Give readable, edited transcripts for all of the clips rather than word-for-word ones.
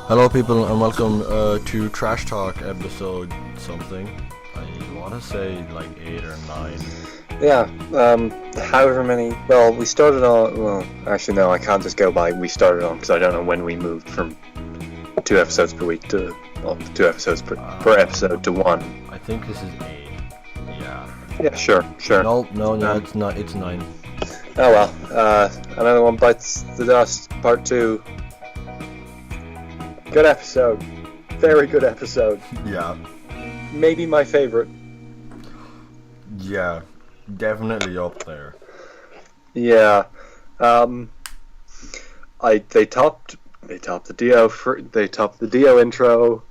Hello people and welcome to Trash Talk episode something. I want to say like 8 or 9. Yeah, however many, well, we started on, well, actually no, I can't just go by we started on because I don't know when we moved from 2 episodes per week to, well, 2 episodes per episode to 1. I think this is 8. Yeah, sure. No, it's not, it's 9. Oh well, another one bites the dust, part 2. Good episode. Very good episode. Yeah. Maybe my favorite. Yeah, definitely up there. Yeah. They topped the Dio intro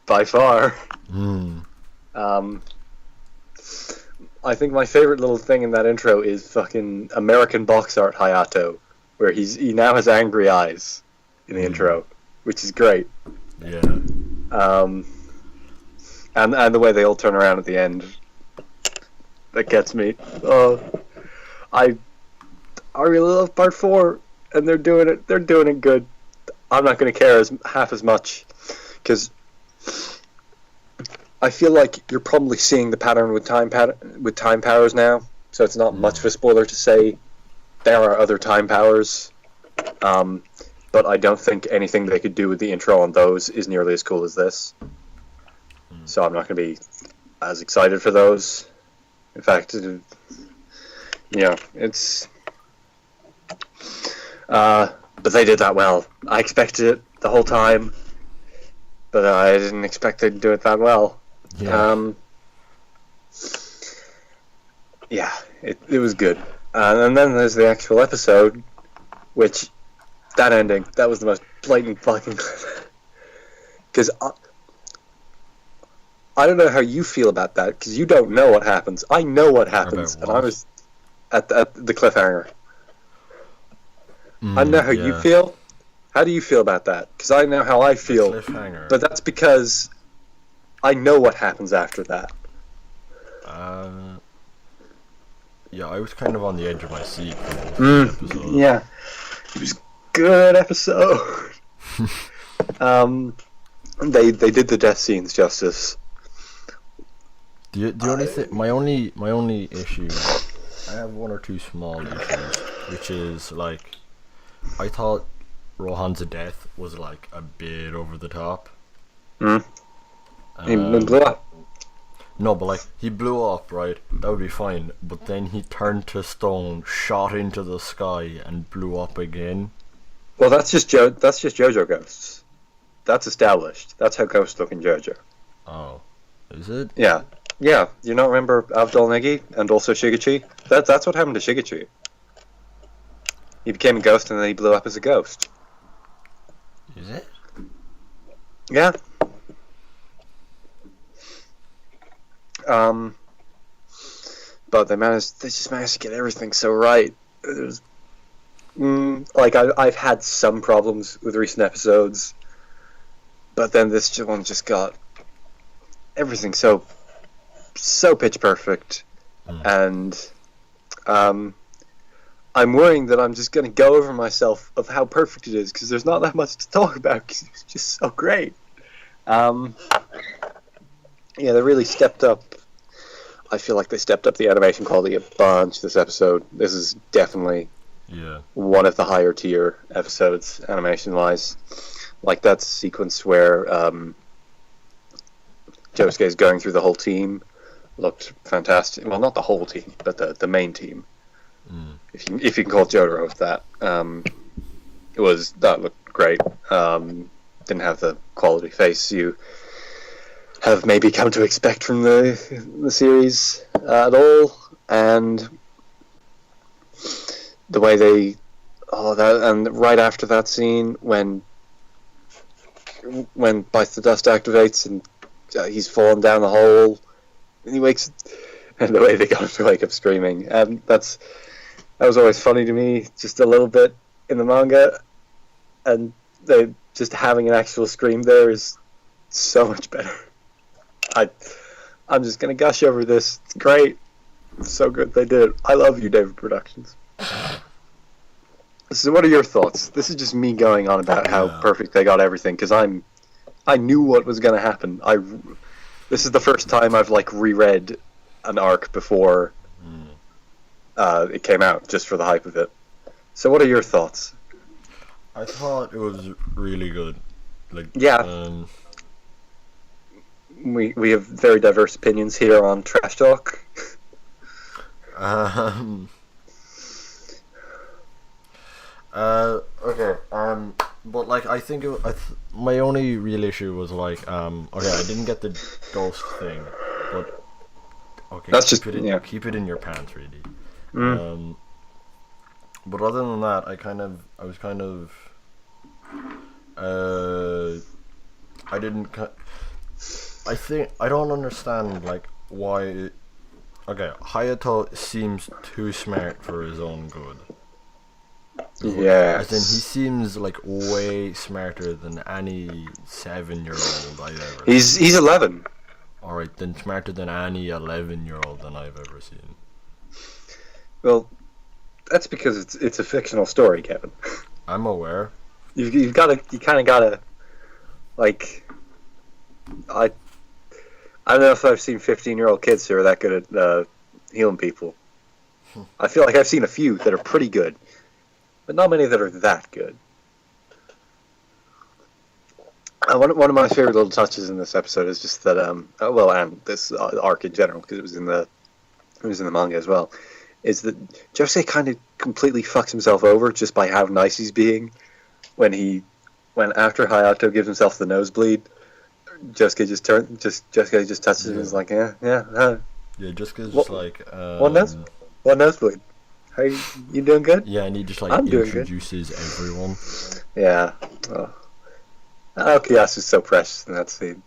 by far. I think my favorite little thing in that intro is fucking American box art Hayato, where he now has angry eyes in the intro, which is great. Yeah. And the way they all turn around at the end, that gets me. I really love part 4, and they're doing it good. I'm not going to care half as much, because I feel like you're probably seeing the pattern with time powers now, so it's not much of a spoiler to say there are other time powers. But I don't think anything they could do with the intro on those is nearly as cool as this. So I'm not going to be as excited for those. In fact, it's... but they did that well. I expected it the whole time, but I didn't expect they'd do it that well. Yeah. It was good. And then there's the actual episode, which... That ending, that was the most blatant fucking... Because I don't know how you feel about that, because you don't know what happens. I know what happens, and I was at the cliffhanger. I know how you feel. How do you feel about that? Because I know how I feel. Cliffhanger. But that's because I know what happens after that. Yeah, I was kind of on the edge of my seat for the episode. Yeah. It was good episode. They did the death scenes justice. The only thing, my only issue, I have one or two small issues, which is like, I thought Rohan's death was like a bit over the top. He blew up. No, but like he blew up, right? That would be fine. But then he turned to stone, shot into the sky, and blew up again. Well, that's just JoJo ghosts. That's established. That's how ghosts look in JoJo. Oh, is it? Yeah. Do you not remember Abdul Negi and also Shigechi? That's what happened to Shigechi. He became a ghost and then he blew up as a ghost. Is it? Yeah. But they just managed to get everything so right. It was, like I've had some problems with recent episodes, but then this one just got everything so pitch perfect, and I'm worrying that I'm just going to go over myself of how perfect it is, because there's not that much to talk about, because it's just so great. Yeah, they really stepped up. I feel like they stepped up the animation quality a bunch this episode. This is definitely one of the higher tier episodes animation wise. Like that sequence where Josuke is going through the whole team looked fantastic. Well, not the whole team, but the main team. If you can call Jotaro that. That looked great. Didn't have the quality face you have maybe come to expect from the series at all, and the way they and right after that scene when Bites the Dust activates and he's fallen down the hole and he wakes, and the way they got him to wake up screaming, and that was always funny to me, just a little bit in the manga, and they just having an actual scream there is so much better. I'm just gonna gush over this. It's great. So good, they did. I love you, David Productions. So what are your thoughts? This is just me going on about how perfect they got everything, because I knew what was going to happen. This is the first time I've like reread an arc before it came out, just for the hype of it. So what are your thoughts? I thought it was really good. Like, yeah. We have very diverse opinions here on Trash Talk. Okay. But like, I think my only real issue was like, okay, I didn't get the ghost thing, but okay, that's keep it in your pants, really. But other than that, I was kind of, I don't understand like why. Okay, Hayato seems too smart for his own good. Yeah. As in, he seems like way smarter than any 7-year-old I've ever. He's 11. All right, then smarter than any 11-year-old that I've ever seen. Well, that's because it's a fictional story, Kevin. I'm aware. You kind of gotta, like, I don't know if I've seen 15-year-old kids who are that good at healing people. I feel like I've seen a few that are pretty good, but not many that are that good. One of my favorite little touches in this episode is just that, and this arc in general, because it was in the manga as well, is that Jose kind of completely fucks himself over just by how nice he's being when after Hayato gives himself the nosebleed. Jessica just touches him and is like, yeah. Yeah, Jessica's just like, one nosebleed. How you doing good? Yeah, and he just like introduces everyone. Yeah. Oh. Aokiyasu's so precious in that scene.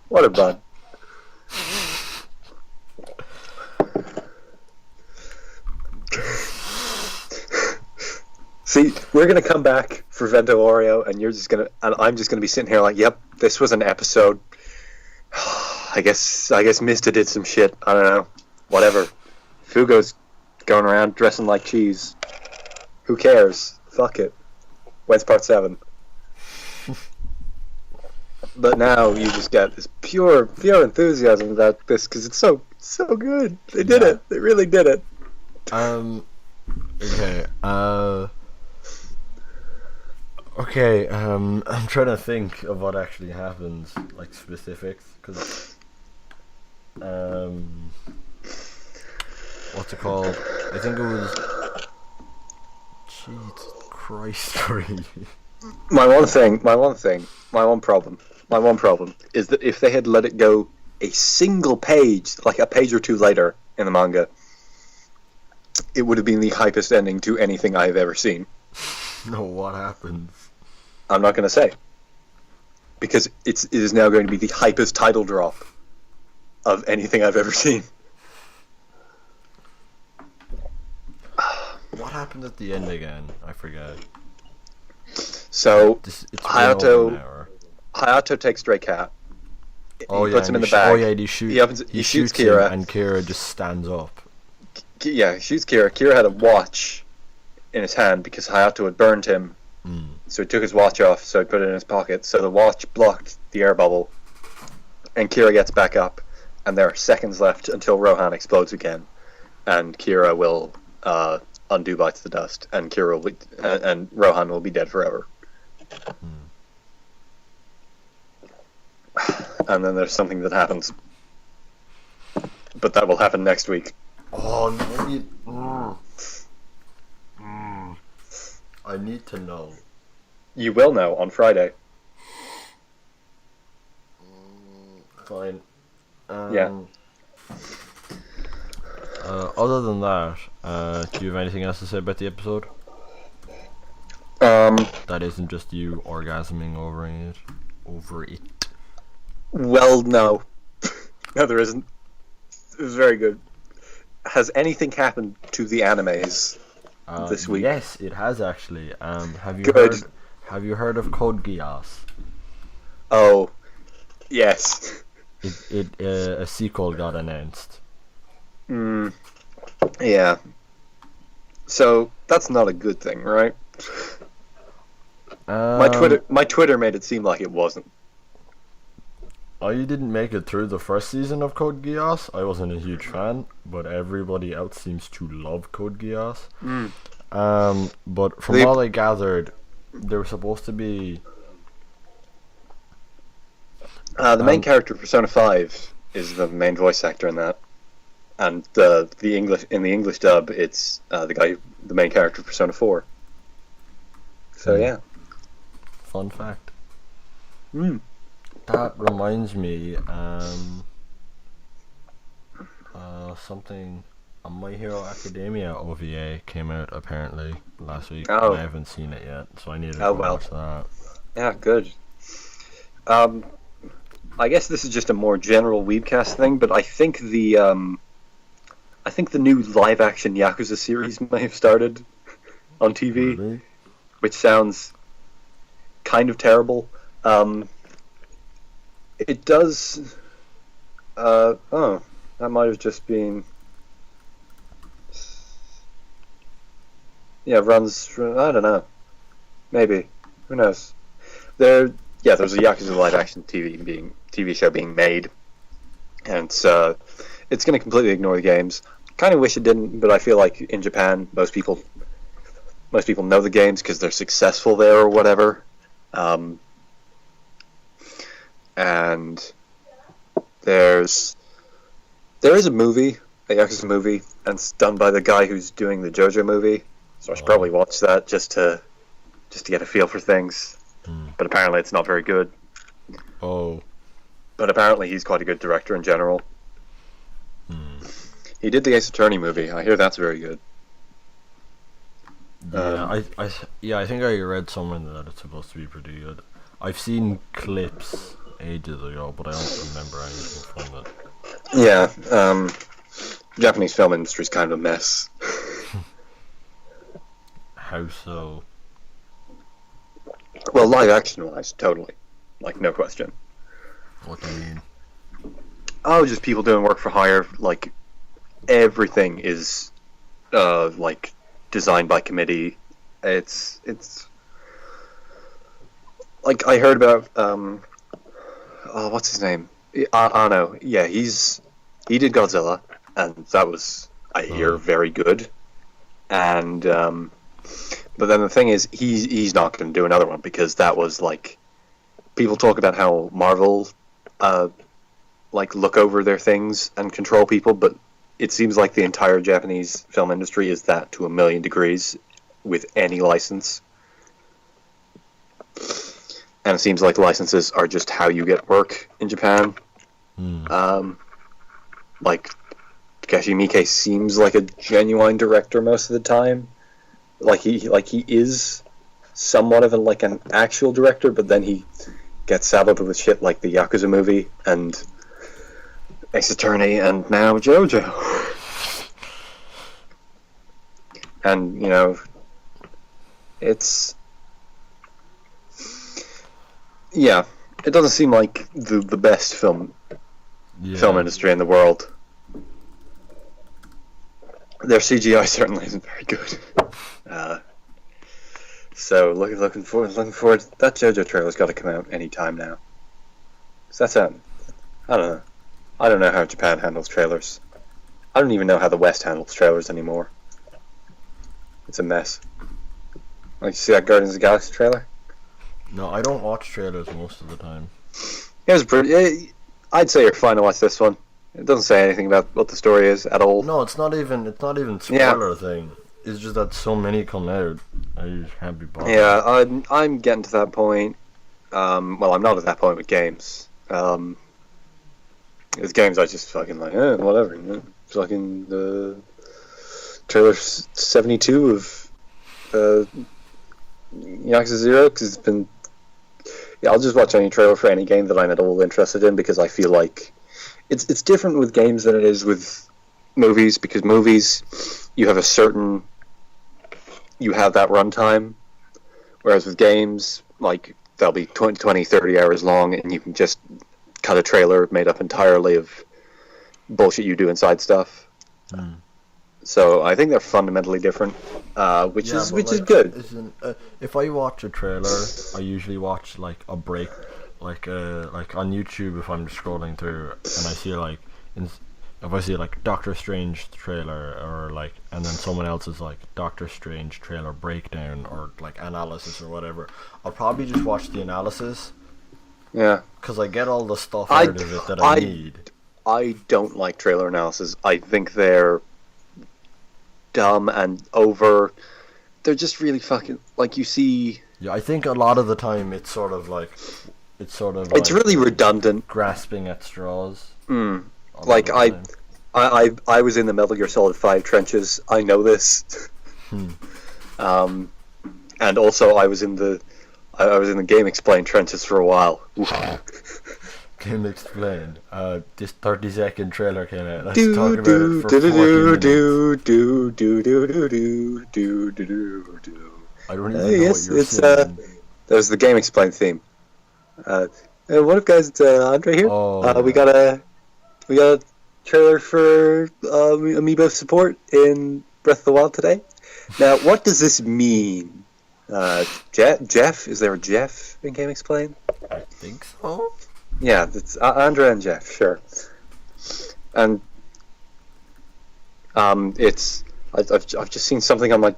What a bud. See, we're gonna come back for Vento Oreo, and I'm just gonna be sitting here like, yep, this was an episode. I guess Mista did some shit. I don't know. Whatever. Fugo's going around dressing like cheese. Who cares? Fuck it. When's part 7? But now you just get this pure enthusiasm about this because it's so good. They did it. They really did it. Okay. Okay. I'm trying to think of what actually happens, like specifics, because what's it called? I think it was. Jesus Christ, Reidy. My one problem is that if they had let it go a single page, like a page or two later in the manga, it would have been the hypest ending to anything I've ever seen. No, what happens? I'm not going to say. Because it is now going to be the hypest title drop of anything I've ever seen. What happened at the end again? I forget. So, Hayato takes Stray Cat. He puts him in the bag. Oh yeah, he shoots Kira. And Kira just stands up. Yeah, he shoots Kira. Kira had a watch in his hand because Hayato had burned him. So he took his watch off, so he put it in his pocket. So the watch blocked the air bubble. And Kira gets back up. And there are seconds left until Rohan explodes again. And Kira will undo bites the dust. And Kira will and Rohan will be dead forever. And then there's something that happens. But that will happen next week. Oh, no. I need to know. You will know on Friday. Fine. Yeah. Other than that, do you have anything else to say about the episode? That isn't just you orgasming over it. Well, no. No, there isn't. It was very good. Has anything happened to the animes this week? Yes, it has actually. Have you heard of Code Geass? Oh, yes. A sequel got announced. Yeah. So that's not a good thing, right? My Twitter made it seem like it wasn't. I didn't make it through the first season of Code Geass. I wasn't a huge fan, but everybody else seems to love Code Geass. But from all I gathered, there was supposed to be the main character of Persona 5 is the main voice actor in that, and the English dub, it's the main character of Persona 4. So yeah. Fun fact. That reminds me, something. My Hero Academia OVA came out apparently last week. Oh. I haven't seen it yet, so I need to watch that. Yeah, good. I guess this is just a more general Weebcast thing, but I think the new live-action Yakuza series may have started on TV, Really? which sounds kind of terrible. It does. That might have just been. Yeah, runs. I don't know. Maybe. Who knows? There's a Yakuza live-action TV show being made, and it's going to completely ignore the games. Kind of wish it didn't, but I feel like in Japan, most people know the games because they're successful there or whatever. And there is a movie, a Yakuza movie, and it's done by the guy who's doing the JoJo movie. So I should probably watch that just to get a feel for things. But apparently it's not very good. Oh. But apparently he's quite a good director in general. He did the Ace Attorney movie. I hear that's very good. Yeah, I think I read somewhere that it's supposed to be pretty good. I've seen clips ages ago, but I don't remember anything from it. Yeah, Japanese film industry's kind of a mess. How so? Well, live action wise, totally. Like, no question. What do you mean? Oh, just people doing work for hire. Like, everything is, like, designed by committee. It's like, I heard about, what's his name? Anno. Yeah, he did Godzilla, and that was, I hear, very good. And, but then the thing is, he's not going to do another one, because that was, like, people talk about how Marvel, like, look over their things and control people, but it seems like the entire Japanese film industry is that to 1,000,000 degrees with any license. And it seems like licenses are just how you get work in Japan. Like, Takeshi Miike seems like a genuine director most of the time. Like he is somewhat of an actual director, but then he gets saddled with shit like the Yakuza movie and Ace Attorney and now JoJo. And, you know, it's... Yeah, it doesn't seem like the best film industry in the world. Their CGI certainly isn't very good. So looking forward. That JoJo trailer's got to come out any time now. So that's I don't know. I don't know how Japan handles trailers. I don't even know how the West handles trailers anymore. It's a mess. Like, you see that Guardians of the Galaxy trailer? No, I don't watch trailers most of the time. It was pretty. I'd say you're fine to watch this one. It doesn't say anything about what the story is at all. No, it's not even spoiler thing. It's just that so many come out. I just can't be bothered. Yeah, I'm getting to that point. Well, I'm not at that point with games. With games, I just fucking like, whatever. You know? Fucking the trailer 72 of Yakuza 0, because it's been. Yeah, I'll just watch any trailer for any game that I'm at all interested in, because I feel like it's different with games than it is with movies, because movies you have that runtime, whereas with games, like, they'll be 20, 30 hours long, and you can just cut a trailer made up entirely of bullshit you do inside stuff. So I think they're fundamentally different, which is good. If I watch a trailer, I usually watch like a break, like on YouTube if I'm scrolling through and I see like if I see like Doctor Strange trailer or like, and then someone else's like Doctor Strange trailer breakdown or like analysis or whatever, I'll probably just watch the analysis. Yeah. Because I get all the stuff out of it that I need. I don't like trailer analysis. I think they're dumb and over. They're just really fucking, like, you see. Yeah, I think a lot of the time it's sort of like it's really redundant, grasping at straws. Like I was in the Metal Gear Solid 5 trenches. I know this. And also I was in the Game Explain trenches for a while. Game Explain. This 30-second trailer came out. Let's talk about it for 40 minutes. I don't even know what you're saying. That was the Game Explain theme. What up, guys? It's Andre here. We got a trailer for Amiibo support in Breath of the Wild today. Now, what does this mean? Jeff? Is there a Jeff in Game Explain? I think so. Yeah, it's Andre and Jeff, sure. And it's I've just seen something on my.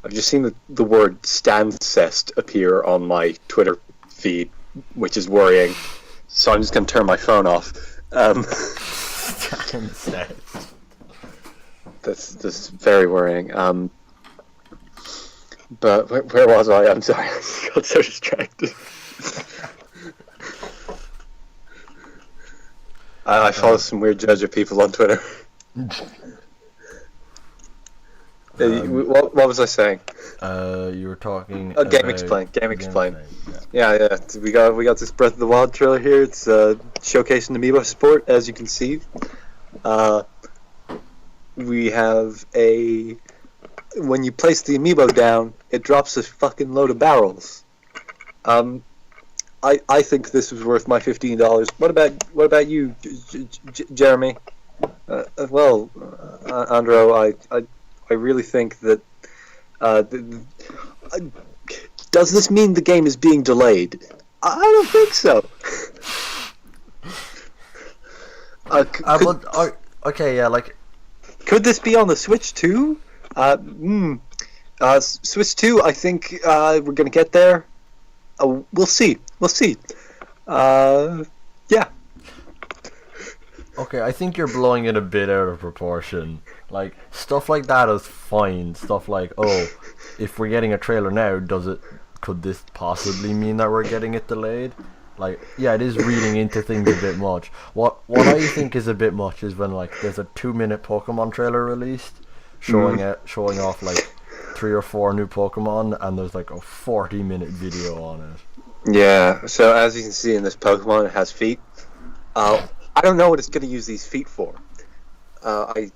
I've just seen the word Stancest appear on my Twitter feed, which is worrying. So I'm just going to turn my phone off. Stancest. That's very worrying. But where was I? I'm sorry, I got so distracted. I follow some weird judge of people on Twitter. What was I saying? You were talking. Game Explain. Yeah. We got this Breath of the Wild trailer here. It's showcasing Amiibo support, as you can see. We have when you place the Amiibo down, it drops a fucking load of barrels. I think this was worth my $15. What about you, Jeremy? Andro, I really think that. Does this mean the game is being delayed? I don't think so. Okay, yeah, like. Could this be on the Switch too? Switch 2, I think we're gonna get there. We'll see. Yeah. Okay, I think you're blowing it a bit out of proportion. Like, stuff like that is fine. Stuff like, if we're getting a trailer now, could this possibly mean that we're getting it delayed? Like, yeah, it is reading into things a bit much. What I think is a bit much is when, like, there's a 2-minute Pokemon trailer released, showing off, like, 3 or 4 new Pokemon, and there's, like, a 40-minute video on it. Yeah, so as you can see in this Pokemon, it has feet. I don't know what it's going to use these feet for. I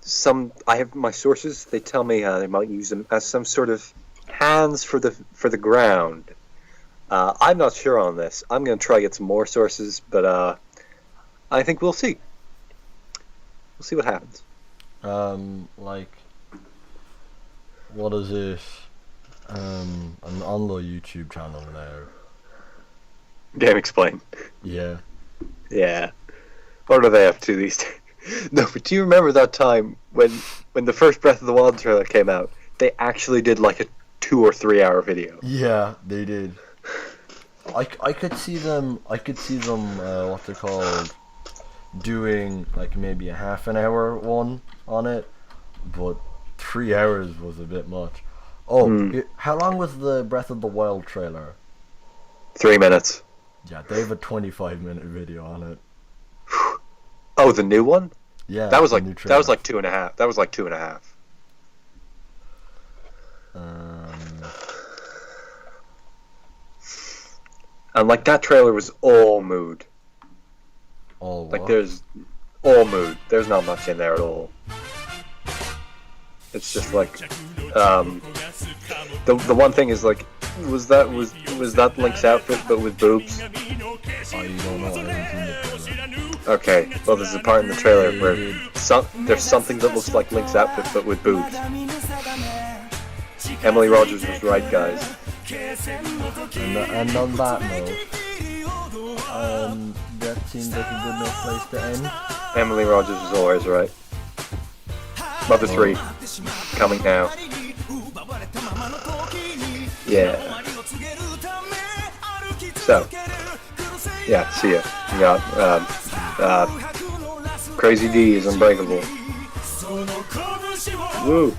have my sources. They tell me they might use them as some sort of hands for the ground. I'm not sure on this. I'm going to try to get some more sources, but I think we'll see. We'll see what happens. Like, what is it? I'm on the YouTube channel now. Game Explain. Yeah. Yeah. What are they up to these days? No, but do you remember that time when the first Breath of the Wild trailer came out? They actually did like a 2 or 3 hour video. Yeah, they did. I could see them. What they're called, doing like maybe a half an hour one on it, but 3 hours was a bit much. How long was the Breath of the Wild trailer? 3 minutes. Yeah, they have a 25-minute video on it. Oh, the new one? Yeah, that was like 2.5. That was like 2.5. And like that trailer was all mood. All what? Like there's all mood. There's not much in there at all. It's just like the one thing is like was that Link's outfit but with boobs? Oh, you don't know. I haven't seen the trailer. Okay, well, there's a part in the trailer where there's something that looks like Link's outfit but with boobs. Emily Rogers was right, guys. And on that note, that seems like a good enough place to end. Emily Rogers was always right. Mother 3, coming now. Yeah. So, yeah, see ya. You got, Crazy D is unbreakable. Woo!